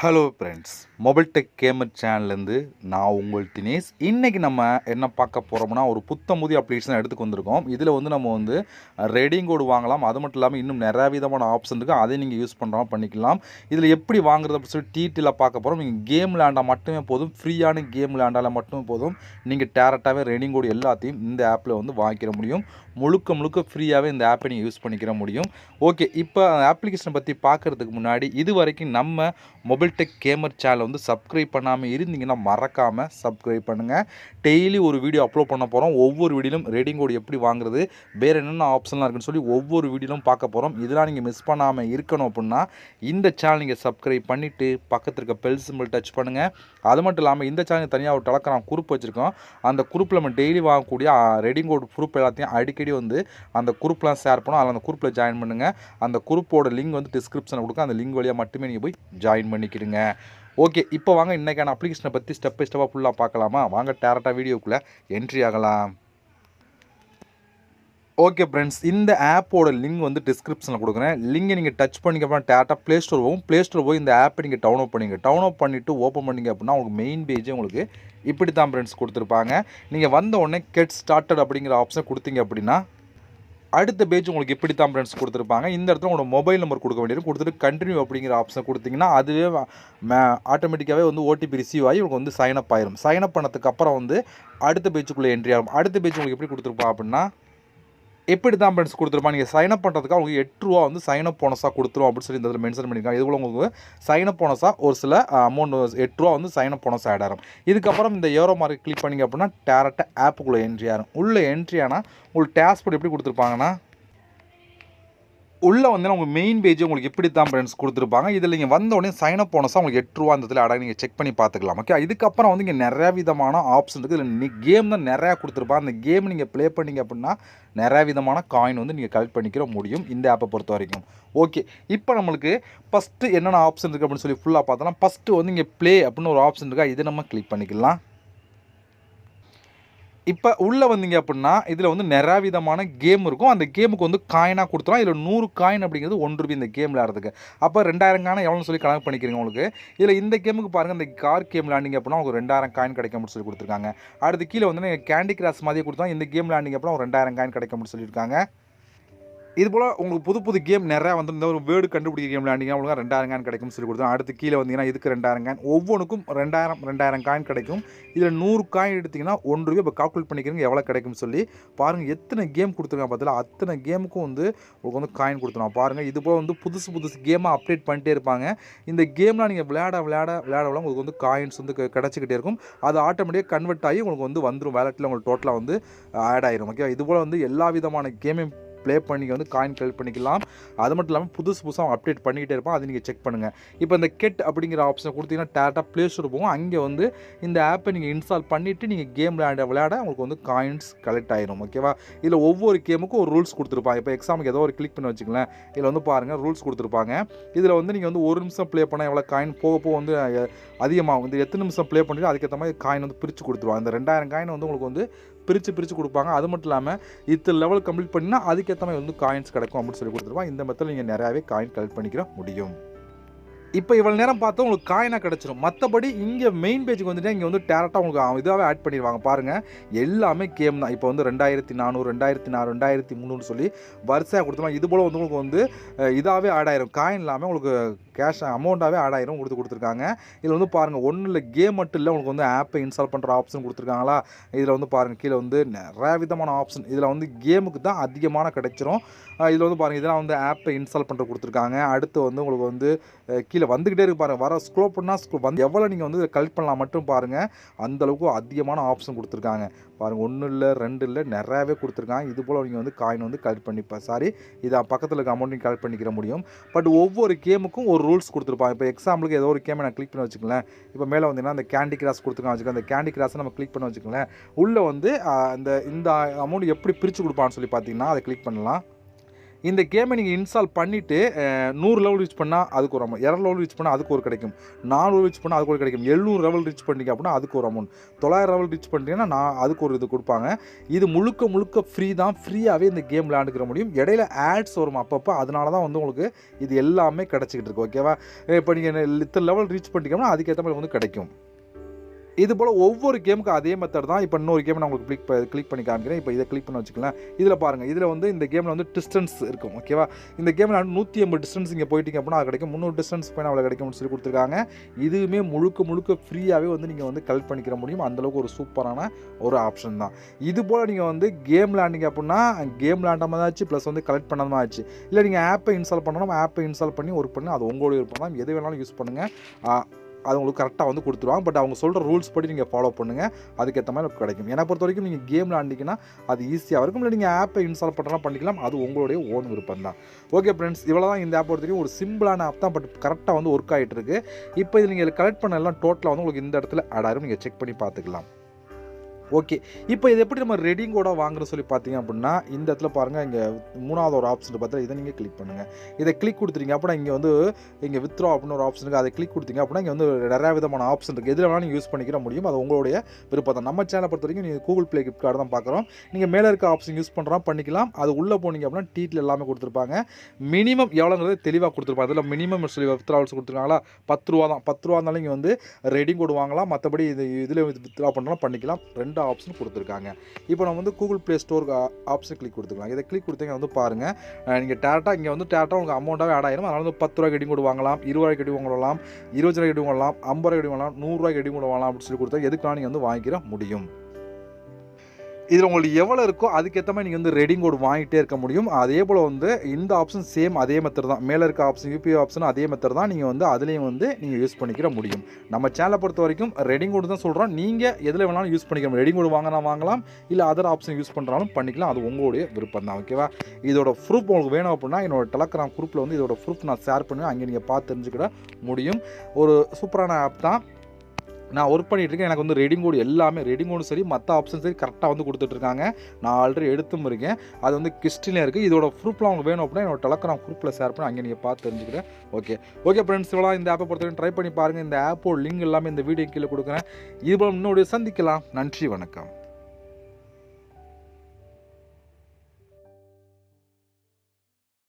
Hello friends, mobile tech gamer சேனல்லேருந்து நான் உங்கள் தினேஷ். இன்றைக்கி நம்ம என்ன பார்க்க போகிறோம்னா, ஒரு புத்தமுதிய அப்ளிகேஷன் எடுத்துக்கு வந்திருக்கோம். இதில் நம்ம ரெடிங் கோடு வாங்கலாம். அது மட்டும் இல்லாமல் இன்னும் நிறையா விதமான ஆப்ஷன் இருக்குது. அதை நீங்கள் யூஸ் பண்ணுறோம் பண்ணிக்கலாம். இதில் எப்படி வாங்குறது அப்படின்னு சொல்லி டீட்டெயிலாக பார்க்க போகிறோம். நீங்கள் கேம் விளையாண்டால் மட்டுமே போதும், ஃப்ரீயான கேம் விளையாண்டால் மட்டுமே போதும். நீங்கள் டேரெக்டாகவே ரெடிங் கோடு எல்லாத்தையும் இந்த ஆப்பில் வாங்கிக்கிற முடியும். முழுக்க முழுக்க ஃப்ரீயாகவே இந்த ஆப்பை நீங்கள் யூஸ் பண்ணிக்கிற முடியும். ஓகே, இப்போ ஆப்ளிகேஷனை பற்றி பார்க்குறதுக்கு முன்னாடி இது வரைக்கும் நம்ம மொபைல் டெக் கேமர் சேனலை சப்ஸ்கிரைப் பண்ணாமல் இருந்தீங்கன்னா மறக்காமல் சப்ஸ்கிரைப் பண்ணுங்கள். டெய்லி ஒரு வீடியோ அப்லோட் பண்ண போகிறோம். ஒவ்வொரு வீடியோலும் ரேடிங் கோடு எப்படி வாங்குறது, வேறு என்னென்ன ஆப்ஷன்லாம் இருக்குன்னு சொல்லி ஒவ்வொரு வீடியோலும் பார்க்க போகிறோம். இதெல்லாம் நீங்கள் மிஸ் பண்ணாமல் இருக்கணும் அப்படின்னா இந்த சேனல் நீங்கள் சப்ஸ்கிரைப் பண்ணிவிட்டு பக்கத்தில் இருக்க பெல் சிம்பிள் டச் பண்ணுங்கள். அது மட்டும் இல்லாமல் இந்த சேனல் தனியாக ஒரு டெலகிராம் குரூப் வச்சுருக்கோம். அந்த குரூப்பில் நம்ம டெய்லி வாங்கக்கூடிய ரேடிங் கோடு ப்ரூஃப் எல்லாத்தையும் அடிக்கடி அந்த குரூப்லாம் ஷேர் பண்ணுவோம். அதில் அந்த குரூப்பில் ஜாயின் பண்ணுங்கள். அந்த குரூப்போட லிங்க் டிஸ்கிரிப்ஷனில் கொடுக்க, அந்த லிங்க் வழியாக மட்டுமே நீங்கள் போய் ஜாயின் பண்ணிக்கிடுங்க. ஓகே, இப்போ வாங்க இன்றைக்கான அப்ளிகேஷனை பற்றி ஸ்டெப் பை ஸ்டெப்பாக ஃபுல்லாக பார்க்கலாமா? வாங்க டேரெக்டாக வீடியோக்குள்ளே என்ட்ரி ஆகலாம். ஓகே ஃப்ரெண்ட்ஸ், இந்த ஆப்போட லிங்க் டிஸ்கிரிப்ஷனில் கொடுக்குறேன். லிங்கை நீங்கள் டச் பண்ணிக்க அப்புறம் டேரெக்டாக ப்ளே ஸ்டோர் போகும். ப்ளே ஸ்டோர் போய் இந்த ஆப்பை நீங்கள் டவுன்லோட் பண்ணிவிட்டு ஓப்பன் பண்ணிங்க அப்படின்னா உங்களுக்கு மெயின் பேஜே இப்படி தான் ஃப்ரெண்ட்ஸ் கொடுத்துருப்பாங்க. நீங்கள் வந்த உடனே கெட் ஸ்டார்டட் அப்படிங்கிற ஆப்ஷனை கொடுத்தீங்க அப்படின்னா அடுத்த பேஜ் உங்களுக்கு இப்படி தான் ஃப்ரெண்ட்ஸ் கொடுத்துருப்பாங்க. இந்த இடத்துல உங்களோட மொபைல் நம்பர் கொடுக்க வேண்டியது, கொடுத்துட்டு கண்டினியூ அப்படிங்கிற ஆப்ஷனை கொடுத்தீங்கன்னா அதுவே ஆட்டோமேட்டிக்காகவே ஓடிபி ரிசீவ் ஆகி உங்களுக்கு சைன் அப் ஆயிரும். சைன் அப் பண்ணதுக்கு அப்புறம் அடுத்த பேஜுக்குள்ளே என்ட்ரி ஆகும். அடுத்த பேஜ் உங்களுக்கு எப்படி கொடுத்துருப்பா அப்படின்னா எப்படி தான் ஃப்ரெண்ட்ஸ் கொடுத்துருப்பாங்க. நீங்கள் சைன் அப் பண்ணுறதுக்காக உங்களுக்கு ₹8 சைன் அப் போனஸாக கொடுத்துரும் அப்படின்னு சொல்லி இந்த இதில் மென்ஷன் பண்ணியிருக்காங்க. இதுபோல் உங்களுக்கு சைன் அப் போனஸாக ஒரு சில amount ₹8 sign up bonus add ஆகும். இதுக்கப்புறம் இந்த ஏரோ மார்க் கிளிக் பண்ணிங்க அப்படின்னா டேரெக்டாக ஆப்புக்குள்ளே என்ட்ரி ஆகும். உள்ளே என்ட்ரி ஆனால் உங்களுக்கு டேஷ்போர்ட் எப்படி கொடுத்துருப்பாங்கன்னா உள்ளே உங்களுக்கு மெயின் பேஜ் உங்களுக்கு இப்படி தான் ஃப்ரெண்ட்ஸ் கொடுத்துருப்பாங்க. இதில் நீங்கள் வந்த உடனே சைன் அப் போனஸாக உங்களுக்கு ₹8 அந்த இதில் அடங்க நீங்கள் செக் பண்ணி பார்த்துக்கலாம். ஓகே, இதுக்கப்புறம் இங்கே நிறையா விதமான ஆப்ஷன் இருக்குது. இதில் கேம் தான் நிறையா கொடுத்துருப்பாங்க. அந்த கேம் நீங்கள் ப்ளே பண்ணிங்க அப்படின்னா நிறையா விதமான காயின் நீங்கள் கலெக்ட் பண்ணிக்கிற முடியும் இந்த ஆப்பை பொறுத்த வரைக்கும். ஓகே, இப்போ நம்மளுக்கு ஃபஸ்ட்டு என்னென்ன ஆப்ஷன் இருக்குது அப்படின்னு சொல்லி ஃபுல்லாக பார்த்தோம்னா ஃபஸ்ட்டு இங்கே ப்ளே அப்படின்னு ஒரு ஆப்ஷன் இருக்கா, இதை நம்ம கிளிக் பண்ணிக்கலாம். இப்போ உள்ளே வந்தீங்க அப்படின்னா இதில் நிறையா விதமான கேம் இருக்கும். அந்த கேமுக்கு காயினாக கொடுத்துரும். இதில் 100 காயின் அப்படிங்கிறது ₹1 இந்த கேம் விளையாடுறதுக்கு. அப்போ 2000 காயின் எவ்வளோன்னு சொல்லி கணக்கு பண்ணிக்கிறீங்க உங்களுக்கு. இதில் இந்த கேமுக்கு பாருங்கள், இந்த கார் கேம் விளையாண்டிங்க அப்படின்னா உங்களுக்கு 2000 காயின் கிடைக்கும் அப்படின்னு சொல்லி கொடுத்துருக்காங்க. அடுத்து கீழே நீங்கள் கேண்டி கிராஷ் மாதிரியே கொடுத்தா இந்த கேம் விளையாண்டிங்க அப்படின்னா ஒரு 2000 காயின் கிடைக்கும் அப்படின்னு சொல்லியிருக்காங்க. இதுபோல் உங்களுக்கு புது புது கேம் நிறையா இந்த ஒரு வேர்டு கண்டுபிடிக்கிற கேம் விளையாண்டிங்கன்னா உங்களுக்கு 2000 காயின் கிடைக்கும்னு சொல்லி கொடுத்தோம். அடுத்து கீழே வந்தீங்கன்னா இதுக்கு 2000 காயின், ஒவ்வொன்றுக்கும் 2000 காயின் கிடைக்கும். இதில் 100 காயின் எடுத்திங்கன்னா ₹1. இப்போ கால்குலேட் பண்ணிக்கிறீங்க எவ்வளோ கிடைக்கும்னு சொல்லி பாருங்கள். எத்தனை கேம் கொடுத்துருக்காங்க பார்த்தீங்களா, அத்தனை கேமுக்கும் உங்களுக்கு காயின் கொடுத்துருவோம். பாருங்கள், இதுபோல் புதுசு புதுசு கேமாக அப்டேட் பண்ணிட்டே இருப்பாங்க. இந்த கேம்லாம் நீங்கள் விளையாட உங்களுக்கு காயின்ஸ் கிடச்சிக்கிட்டே இருக்கும். அது ஆட்டோமேட்டிக்காக கன்வெர்ட் ஆகி உங்களுக்கு வந்துடும். வேலெட்டில் உங்களுக்கு டோட்டலாக ஆட் ஆயிரும். ஓகே, இதுபோல் எல்லா விதமான கேமையும் ப்ளே பண்ணி காயின் கலெக்ட் பண்ணிக்கலாம். அது மட்டும் இல்லாமல் புதுசாக அப்டேட் பண்ணிக்கிட்டே இருப்போம். அது நீங்கள் செக் பண்ணுங்கள். இப்போ இந்த கெட் அப்படிங்கிற ஆப்ஷனை கொடுத்தீங்கன்னா டேரெக்டாக ப்ளே ஸ்டோர் போகும். அங்கே இந்த ஆப்பை நீங்கள் இன்ஸ்டால் பண்ணிவிட்டு நீங்கள் கேம் விளையாட உங்களுக்கு காயின்ஸ் கலெக்ட் ஆயிரும். ஓகேவா, இதில் ஒவ்வொரு கேமுக்கும் ஒரு ரூல்ஸ் கொடுத்துருப்பாங்க. இப்போ எக்ஸாமுக்கு ஏதோ ஒரு கிளிக் பண்ணி வச்சுக்கலாம். இதில் பாருங்கள் ரூல்ஸ் கொடுத்துருப்பாங்க. இதில் நீங்கள் 1 நிமிஷம் ப்ளே பண்ணால் எவ்வளோ காயின் போக அதிகமாக எத்தனை நிமிஷம் ப்ளே பண்ணுறீங்க அதுக்கேற்ற மாதிரி காயின் பிரித்து கொடுத்துருவாங்க. இந்த 2000 காயின் உங்களுக்கு பிரித்து கொடுப்பாங்க. அது மட்டும் இல்லாமல் இத்தனை லெவல் கம்ப்ளீட் பண்ணினா அதுக்கேற்ற மாதிரி காயின்ஸ் கிடைக்கும் அப்படின்னு சொல்லி கொடுத்துருவாங்க. இந்த மெத்தடில் நீங்கள் நிறையாவே காயின் கலெக்ட் பண்ணிக்கிற முடியும். இப்போ இவ்வளோ நேரம் பார்த்தா உங்களுக்கு காயினாக கிடச்சிரும். மற்றபடி இங்கே மெயின் பேஜுக்கு இங்கே டேரெக்டாக உங்களுக்கு இதாகவே ஆட் பண்ணிடுவாங்க. பாருங்கள், எல்லாமே கேம் தான். இப்போ 2400 2300 சொல்லி வரிசையாக கொடுத்துருவாங்க. இது போல் உங்களுக்கு இதாகவே ஆட் ஆயிரும். காயின் இல்லாமல் உங்களுக்கு கேஷ் அமௌண்ட்டாகவே ஆட் ஆயிரும் கொடுத்துருக்காங்க. இதில் பாருங்கள், ஒன்றும் இல்லை கேம் மட்டும் இல்லை, உங்களுக்கு ஆப்பை இன்ஸ்டால் பண்ணுற ஆப்ஷன் கொடுத்துருக்காங்களா. இதில் பாருங்கள், கீழே நிறையா விதமான ஆப்ஷன். இதில் கேமுக்கு தான் அதிகமான கிடைச்சிரும். இதில் பாருங்கள், இதெல்லாம் ஆப்பை இன்ஸ்டால் பண்ணுற கொடுத்துருக்காங்க. அடுத்து உங்களுக்கு கீழே வந்துக்கிட்டே இருக்கு பாருங்கள். வர ஸ்க்ரோல் பண்ணால் எவ்வளோ நீங்கள் கலெக்ட் பண்ணலாம் மட்டும் பாருங்கள். அந்தளவுக்கு அதிகமான ஆப்ஷன் கொடுத்துருக்காங்க. பாருங்கள், 1 இல்லை 2 இல்லை நிறையாவே கொடுத்துருக்காங்க. இது போல் நீங்கள் காயின் கலெக்ட் பண்ணிப்பேன் இதை பக்கத்தில் இருக்க அமௌண்ட் நீங்கள் கலெக்ட் பண்ணிக்கிற முடியும். பட் ஒவ்வொரு கேமுக்கும் ஒரு ரூல்ஸ் கொடுத்துருப்பாங்க. இப்போ எக்ஸாம்பிளுக்கு ஏதோ ஒரு கேமை நான் கிளிக் பண்ணி வச்சுக்கலாம். இப்போ மேலே அந்த கேண்டி கிராஷ் கொடுத்துருக்காங்க வச்சுக்கலாம். அந்த கேண்டி கிராஷை நம்ம கிளிக் பண்ணி வச்சுக்கலாம். உள்ளே இந்த அமௌண்ட் எப்படி பிரித்து கொடுப்பான்னு சொல்லி பார்த்தீங்கன்னா அதை கிளிக் பண்ணலாம். இந்த கேமை நீங்கள் இன்ஸ்டால் பண்ணிவிட்டு 100 லெவல் ரீச் பண்ணால் அதுக்கு ஒரு அமௌண்ட், 200 லெவல் ரீச் பண்ணால் அதுக்கு ஒரு கிடைக்கும், 400 ரீச் பண்ணால் அதுக்கு ஒரு கிடைக்கும், 700 லெவல் ரீச் பண்ணிங்க அப்படின்னா அதுக்கு ஒரு அமௌண்ட், 900 லெவல் ரீச் பண்ணிட்டீங்கன்னா அதுக்கு ஒரு இது கொடுப்பாங்க. இது முழுக்க ஃப்ரீ தான். ஃப்ரீயாகவே இந்த கேம் விளையாண்டுக்கிற முடியும். இடையில ஆட்ஸ் வரும் அப்பப்போ, அதனால தான் வந்து உங்களுக்கு இது எல்லாமே கிடச்சிக்கிட்டு இருக்கு. ஓகேவா? இப்போ நீங்கள் இத்தனை லெவல் ரீச் பண்ணிட்டீங்கன்னா அதுக்கேற்ற மாதிரி வந்து கிடைக்கும். இது போல் ஒவ்வொரு கேமுக்கு அதே மெத்தட் தான். இப்போ இன்னொரு கேம் நான் உங்களுக்கு கிளிக் பண்ணி காமிக்கிறேன். இப்போ இதை கிளிக் பண்ணி வச்சுக்கலாம். இதில் பாருங்கள், இதில் வந்து இந்த கேமில் வந்து டிஸ்டன்ஸ் இருக்கும். ஓகேவா? இந்த கேமில் 180 டிஸ்டன்ஸ் இங்கே போயிட்டீங்க அப்படின்னா அது கிடைக்கும். 300 டிஸ்டன்ஸ் போய் அவ்வளோ கிடைக்கும்னு சொல்லி கொடுத்துருக்காங்க. இதுவுமே முழுக்க ஃப்ரீயாகவே வந்து நீங்கள் வந்து கலெக்ட் பண்ணிக்கிற முடியும். அந்தளவுக்கு ஒரு சூப்பரான ஒரு ஆப்ஷன் தான். இது போல் நீங்கள் வந்து கேம் விளையாண்டிங்க அப்படின்னா கேம் விளையாண்ட மாதிரி ஆச்சு, ப்ளஸ் வந்து கலெக்ட் பண்ண மாதிரி ஆச்சு. இல்லை நீங்கள் ஆப்பை இன்ஸ்டால் பண்ணணும், ஆப்பை இன்ஸ்டால் பண்ணி ஒர்க் பண்ணி அது உங்களோட விருப்பம் தான். எது வேணாலும் யூஸ் பண்ணுங்கள். அது உங்களுக்கு கரெக்டாக வந்து கொடுத்துருவாங்க. பட் அவங்க சொல்கிற ரூல்ஸ் படி நீங்கள் ஃபாலோ பண்ணுங்கள். அதுக்கேற்ற மாதிரி கிடைக்கும். என்னை பொறுத்த வரைக்கும் நீங்கள் கேம் விளாண்டிங்கன்னா அது ஈஸியாக இருக்கும். இல்லை நீங்கள் ஆப்பை இன்ஸ்டால் பண்ணுறலாம் பண்ணிக்கலாம். அது உங்களுடைய ஓன் விருப்பம் தான். ஓகே ஃப்ரெண்ட்ஸ், இவ்வளோ தான் இந்த ஆப் பொறுத்த வரைக்கும். ஒரு சிம்பிளான ஆப் தான், பட் கரெக்டாக வந்து ஒர்க் ஆகிட்டு இருக்குது. இப்போ இது நீங்கள் கலெக்ட் பண்ண எல்லாம் டோட்டலாக வந்து உங்களுக்கு இந்த இடத்துல ஆட் ஆகிடும். நீங்கள் செக் பண்ணி பார்த்துக்கலாம். ஓகே, இப்போ இது எப்படி நம்ம ரெடிங்கோட வாங்குறோம் சொல்லி பார்த்தீங்க அப்படின்னா இந்த இடத்துல பாருங்கள், இங்கே 3வது ஒரு ஆப்ஷன் பார்த்தா இதை நீங்கள் கிளிக் பண்ணுங்கள். இதை கிளிக் கொடுத்துட்டீங்க அப்படின்னா இங்கே வந்து இங்கே வித்ரா அப்படின்னு ஒரு ஆப்ஷன் இருக்குது. அதை கிளிக் கொடுத்தீங்க அப்படின்னா இங்கே வந்து நிறையா விதமான ஆப்ஷன் இருக்குது. எதில் வேணாலும் நீங்கள் யூஸ் பண்ணிக்கிற முடியும். அது உங்களுடைய விருப்பம் தான். நம்ம சேனலை பொறுத்த வரைக்கும் நீங்கள் கூகுள் ப்ளே கிஃப்ட் கார்டு தான் பார்க்குறோம். நீங்கள் மேலே இருக்க ஆப்ஷன் யூஸ் பண்ணுறோம் பண்ணிக்கலாம். அது உள்ளே போனீங்க அப்படின்னா டீட்டில் எல்லாமே கொடுத்துருப்பாங்க. மினிமம் எவ்வளோங்கிறது தெளிவாக கொடுத்துருப்பாங்க. அதில் மினிமம் சொல்லி வித்ராவல்ஸ் கொடுத்துருக்காங்களா, 10 ரூபா தான். 10 ரூபா இருந்தாலும் இங்கே வந்து ரெடிங் கோடு வாங்கலாம். மற்றபடி இதில் வித்ரா பண்ணலாம் பண்ணிக்கலாம். 2 ஆப்ஷன் கொடுத்துருக்காங்க. இப்போ நம்ம வந்து Google play store option click கொடுத்துக்கலாம். இதை கிளிக் கொடுத்தீங்க வந்து பாருங்கள், நீங்கள் டேரெக்டாக இங்கே வந்து டேரெக்டாக உங்களுக்கு அமௌண்ட்டாகவே ஆட் ஆயிரும். அதனால் வந்து 10 ரூபாய்க்கு ரெடிங் கோடு வாங்கலாம், 20 ரூபாய்க்கு ரெடிங் கோடு வாங்கலாம், 25 ரூபாய்க்கு ரெடிங் வாங்கலாம், 50 ரூபாய்க்கு ரெடிங் வாங்கலாம், 100 ரூபாய்க்கு ரெடிங் கோடு வாங்கலாம் அப்படின்னு சொல்லி கொடுத்தா எதுக்காக நீங்கள் வந்து வாங்கிக்கிற முடியும். இதில் உங்களுக்கு எவ்வளோ இருக்கோ அதுக்கேற்ற மாதிரி நீங்கள் வந்து ரெடிங் கோடு வாங்கிட்டே இருக்க முடியும். அதே போல் வந்து இந்த ஆப்ஷன் சேம் அதே மெத்தட் தான். மேலே இருக்க ஆப்ஷன் யூபிஐ ஆப்ஷன் அதே மெத்தட் தான். நீங்கள் வந்து அதுலேயும் வந்து நீங்கள் யூஸ் பண்ணிக்கிற முடியும். நம்ம சேனலை பொறுத்த வரைக்கும் ரெடிங் கோடு தான் சொல்கிறோம். நீங்கள் எதில் வேணாலும் யூஸ் பண்ணிக்கலாம். ரெடிங் கோடு வாங்கலாம், இல்லை அதர் ஆப்ஷன் யூஸ் பண்ணுறாலும் பண்ணிக்கலாம். அது உங்களுடைய விருப்பம் தான். ஓகேவா? இதோட ப்ரூஃப் உங்களுக்கு வேணும் அப்படின்னா என்னோட டெலகிராம் குரூப்பில் வந்து இதோட ப்ரூஃப் நான் ஷேர் பண்ணுவேன். அங்கே நீங்கள் பார்த்து தெரிஞ்சுக்கிட முடியும். ஒரு சூப்பரான ஆப் தான். நான் ஒர்க் பண்ணிகிட்டு இருக்கேன். எனக்கு வந்து ரெடிங் கோடு எல்லாமே ரெடிங் கோடும் சரி மற்ற ஆப்ஷன் சரி கரெக்டாக வந்து கொடுத்துட்ருக்காங்க. நான் ஆல்ரெடி எடுத்தும் இருக்கேன். அது வந்து கிஸ்டிலே இருக்குது. இதோட ப்ரூஃப்லாம் உங்களுக்கு வேணும் அப்படின்னா என்னோட டெலகிராம் குரூப்பில் ஷேர் பண்ணி அங்கே நீங்கள் பார்த்து தெரிஞ்சுக்கிறேன். ஓகே ஃப்ரெண்ட்ஸ், இவ்வளோ இந்த ஆப்பை பொறுத்தவரைக்கும் ட்ரை பண்ணி பாருங்கள். இந்த ஆப்போட லிங்க் எல்லாமே இந்த வீடியோ கீழே கொடுக்குறேன். இது போல் இன்னொரு சந்திக்கலாம். நன்றி, வணக்கம்.